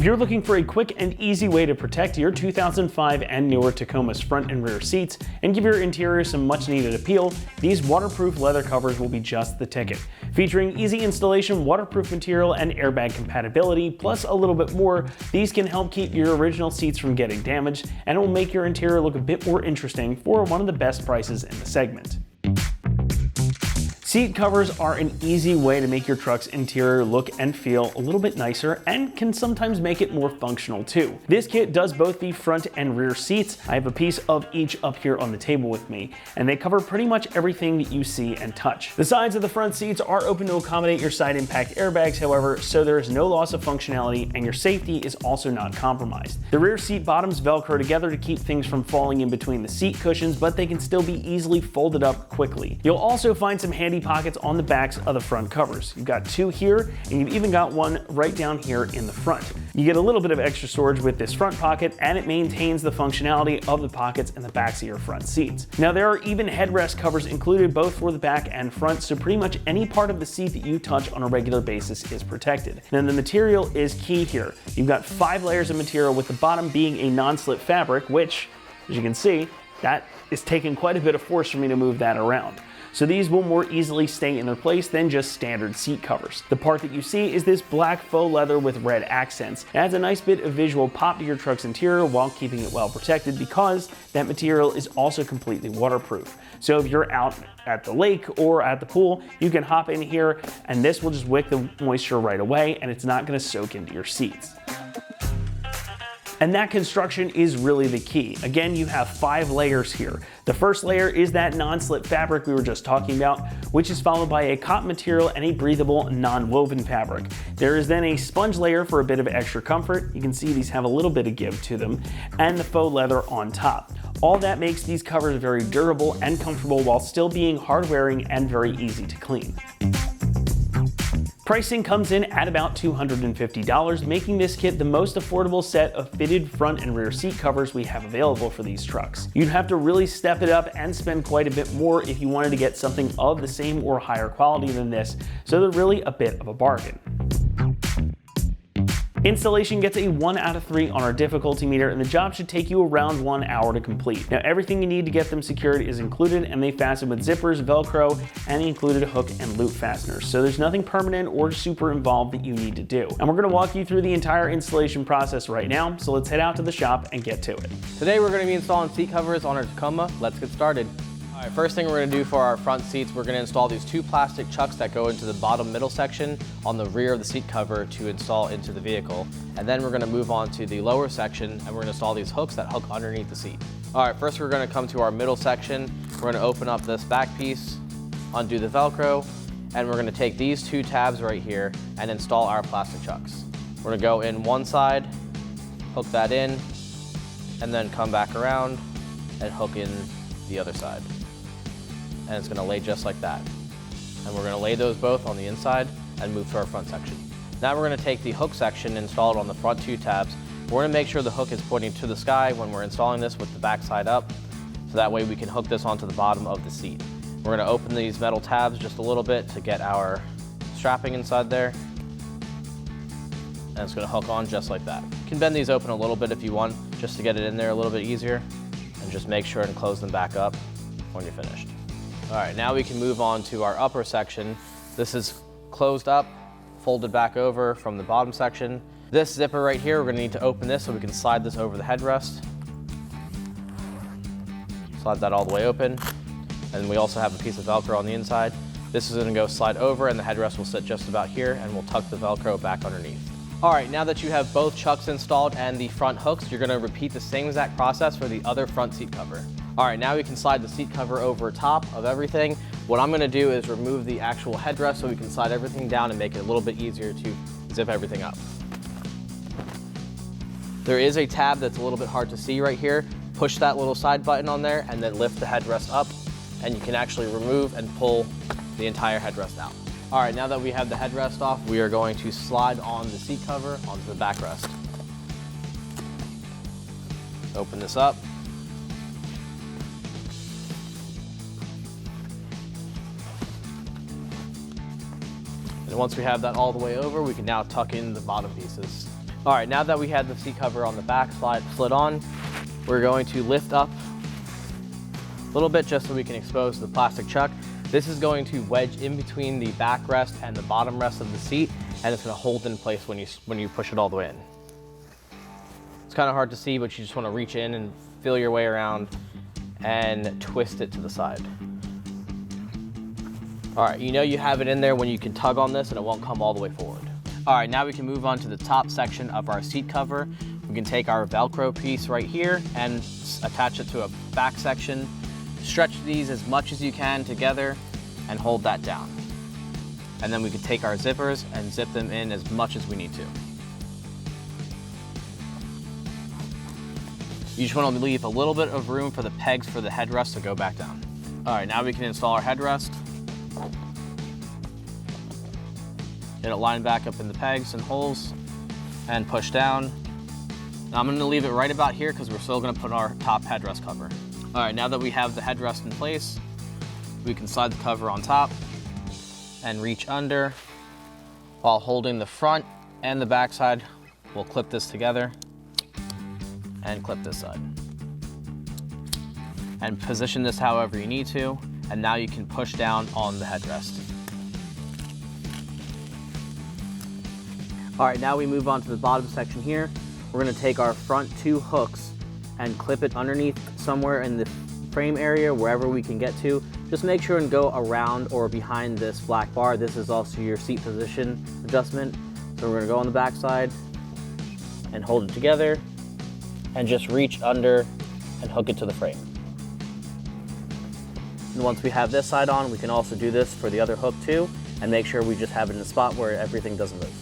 If you're looking for a quick and easy way to protect your 2005 and newer Tacoma's front and rear seats and give your interior some much needed appeal, these waterproof leather covers will be just the ticket. Featuring easy installation, waterproof material, and airbag compatibility, plus a little bit more, these can help keep your original seats from getting damaged, and it will make your interior look a bit more interesting for one of the best prices in the segment. Seat covers are an easy way to make your truck's interior look and feel a little bit nicer, and can sometimes make it more functional too. This kit does both the front and rear seats. I have a piece of each up here on the table with me, and they cover pretty much everything that you see and touch. The sides of the front seats are open to accommodate your side impact airbags, however, so there is no loss of functionality and your safety is also not compromised. The rear seat bottoms Velcro together to keep things from falling in between the seat cushions, but they can still be easily folded up quickly. You'll also find some handy pockets on the backs of the front covers. You've got two here, and you've even got one right down here in the front. You get a little bit of extra storage with this front pocket, and it maintains the functionality of the pockets in the backs of your front seats. Now, there are even headrest covers included both for the back and front, so pretty much any part of the seat that you touch on a regular basis is protected. Now, the material is key here. You've got 5 layers of material, with the bottom being a non-slip fabric, which, as you can see, that is taking quite a bit of force for me to move that around. So these will more easily stay in their place than just standard seat covers. The part that you see is this black faux leather with red accents. It adds a nice bit of visual pop to your truck's interior while keeping it well protected, because that material is also completely waterproof. So if you're out at the lake or at the pool, you can hop in here and this will just wick the moisture right away, and it's not going to soak into your seats. And that construction is really the key. Again, you have 5 layers here. The first layer is that non-slip fabric we were just talking about, which is followed by a cotton material and a breathable non-woven fabric. There is then a sponge layer for a bit of extra comfort. You can see these have a little bit of give to them, and the faux leather on top. All that makes these covers very durable and comfortable while still being hard-wearing and very easy to clean. Pricing comes in at about $250, making this kit the most affordable set of fitted front and rear seat covers we have available for these trucks. You'd have to really step it up and spend quite a bit more if you wanted to get something of the same or higher quality than this, so they're really a bit of a bargain. Installation gets a 1 out of 3 on our difficulty meter, and the job should take you around 1 hour to complete. Now, everything you need to get them secured is included, and they fasten with zippers, Velcro, and the included hook and loop fasteners. So there's nothing permanent or super involved that you need to do. And we're gonna walk you through the entire installation process right now, so let's head out to the shop and get to it. Today we're gonna be installing seat covers on our Tacoma. Let's get started. All right, first thing we're gonna do for our front seats, we're gonna install these 2 plastic chucks that go into the bottom middle section on the rear of the seat cover to install into the vehicle. And then we're gonna move on to the lower section, and we're gonna install these hooks that hook underneath the seat. All right, first we're gonna come to our middle section. We're gonna open up this back piece, undo the Velcro, and we're gonna take these 2 tabs right here and install our plastic chucks. We're gonna go in one side, hook that in, and then come back around and hook in the other side. And it's gonna lay just like that. And we're gonna lay those both on the inside and move to our front section. Now we're gonna take the hook section and install it on the front 2 tabs. We're gonna make sure the hook is pointing to the sky when we're installing this with the back side up, so that way we can hook this onto the bottom of the seat. We're gonna open these metal tabs just a little bit to get our strapping inside there. And it's gonna hook on just like that. You can bend these open a little bit if you want, just to get it in there a little bit easier. And just make sure and close them back up when you're finished. All right, now we can move on to our upper section. This is closed up, folded back over from the bottom section. This zipper right here, we're gonna need to open this so we can slide this over the headrest. Slide that all the way open. And we also have a piece of Velcro on the inside. This is gonna go slide over, and the headrest will sit just about here, and we'll tuck the Velcro back underneath. All right, now that you have both chucks installed and the front hooks, you're gonna repeat the same exact process for the other front seat cover. All right, now we can slide the seat cover over top of everything. What I'm gonna do is remove the actual headrest so we can slide everything down and make it a little bit easier to zip everything up. There is a tab that's a little bit hard to see right here. Push that little side button on there and then lift the headrest up, and you can actually remove and pull the entire headrest out. All right, now that we have the headrest off, we are going to slide on the seat cover onto the backrest. Open this up. And once we have that all the way over, we can now tuck in the bottom pieces. All right, now that we have the seat cover on the back slid on, we're going to lift up a little bit just so we can expose the plastic chuck. This is going to wedge in between the backrest and the bottom rest of the seat, and it's going to hold in place when you push it all the way in. It's kind of hard to see, but you just want to reach in and feel your way around and twist it to the side. All right, you know you have it in there when you can tug on this and it won't come all the way forward. All right, now we can move on to the top section of our seat cover. We can take our Velcro piece right here and attach it to a back section. Stretch these as much as you can together and hold that down. And then we can take our zippers and zip them in as much as we need to. You just want to leave a little bit of room for the pegs for the headrest to go back down. All right, now we can install our headrest. Get it lined back up in the pegs and holes and push down. Now I'm going to leave it right about here because we're still going to put our top headrest cover. All right, now that we have the headrest in place, we can slide the cover on top and reach under while holding the front and the back side. We'll clip this together and clip this side. And position this however you need to, and now you can push down on the headrest. All right, now we move on to the bottom section here. We're gonna take our front two hooks and clip it underneath somewhere in the frame area, wherever we can get to. Just make sure and go around or behind this black bar. This is also your seat position adjustment. So we're gonna go on the back side and hold it together and just reach under and hook it to the frame. And once we have this side on, we can also do this for the other hook too, and make sure we just have it in a spot where everything doesn't move.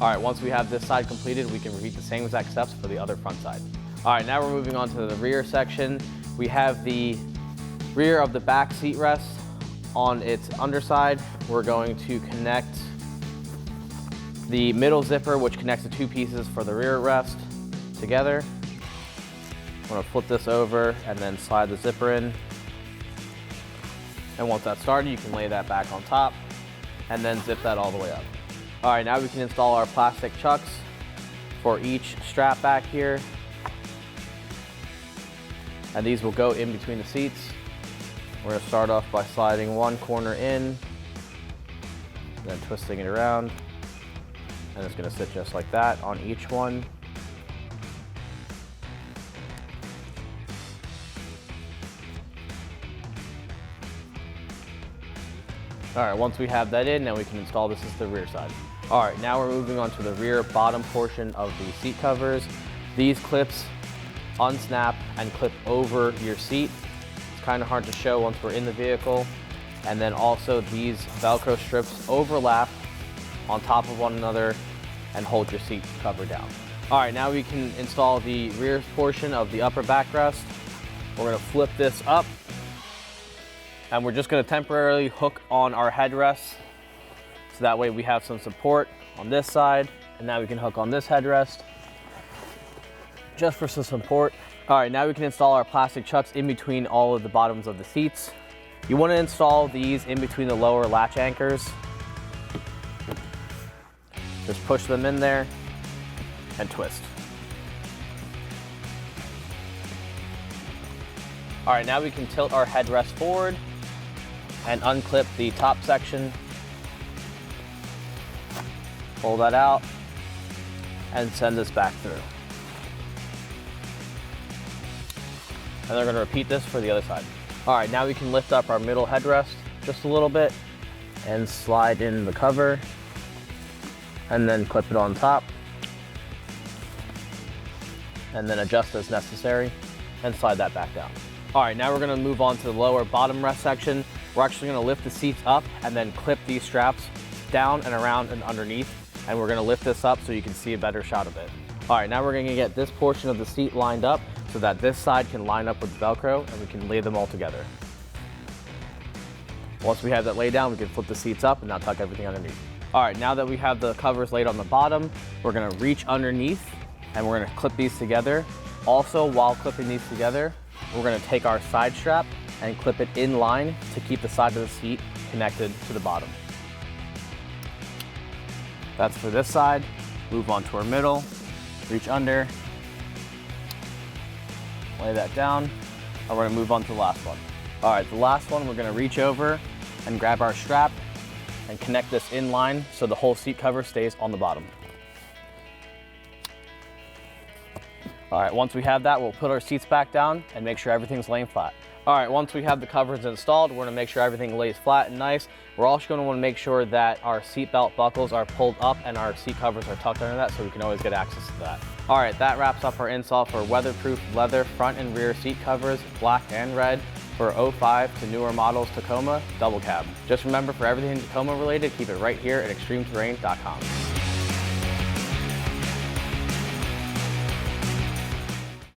All right, once we have this side completed, we can repeat the same exact steps for the other front side. All right, now we're moving on to the rear section. We have the rear of the back seat rest on its underside. We're going to connect the middle zipper, which connects the two pieces for the rear rest, together. I'm gonna flip this over and then slide the zipper in. And once that's started, you can lay that back on top and then zip that all the way up. All right, now we can install our plastic chucks for each strap back here. And these will go in between the seats. We're gonna start off by sliding one corner in, then twisting it around. And it's gonna sit just like that on each one. All right, once we have that in, now we can install this as the rear side. All right, now we're moving on to the rear bottom portion of the seat covers. These clips unsnap and clip over your seat. It's kind of hard to show once we're in the vehicle. And then also these Velcro strips overlap on top of one another and hold your seat cover down. All right, now we can install the rear portion of the upper backrest. We're gonna flip this up, and we're just gonna temporarily hook on our headrest. So that way we have some support on this side, and now we can hook on this headrest just for some support. All right, now we can install our plastic chucks in between all of the bottoms of the seats. You wanna install these in between the lower latch anchors. Just push them in there and twist. All right, now we can tilt our headrest forward and unclip the top section. Pull that out and send this back through. And they're gonna repeat this for the other side. All right, now we can lift up our middle headrest just a little bit and slide in the cover and then clip it on top and then adjust as necessary and slide that back down. All right, now we're gonna move on to the lower bottom rest section. We're actually gonna lift the seats up and then clip these straps down and around and underneath, and we're gonna lift this up so you can see a better shot of it. All right, now we're gonna get this portion of the seat lined up so that this side can line up with Velcro and we can lay them all together. Once we have that laid down, we can flip the seats up and now tuck everything underneath. All right, now that we have the covers laid on the bottom, we're gonna reach underneath and we're gonna clip these together. Also, while clipping these together, we're gonna take our side strap and clip it in line to keep the side of the seat connected to the bottom. That's for this side. Move on to our middle, reach under, lay that down, and we're gonna move on to the last one. All right, the last one, we're gonna reach over and grab our strap and connect this in line so the whole seat cover stays on the bottom. All right, once we have that, we'll put our seats back down and make sure everything's laying flat. All right, once we have the covers installed, we're gonna make sure everything lays flat and nice. We're also gonna wanna make sure that our seat belt buckles are pulled up and our seat covers are tucked under that so we can always get access to that. All right, that wraps up our install for weatherproof leather front and rear seat covers, black and red, for 05 to newer models Tacoma double cab. Just remember, for everything Tacoma related, keep it right here at ExtremeTerrain.com.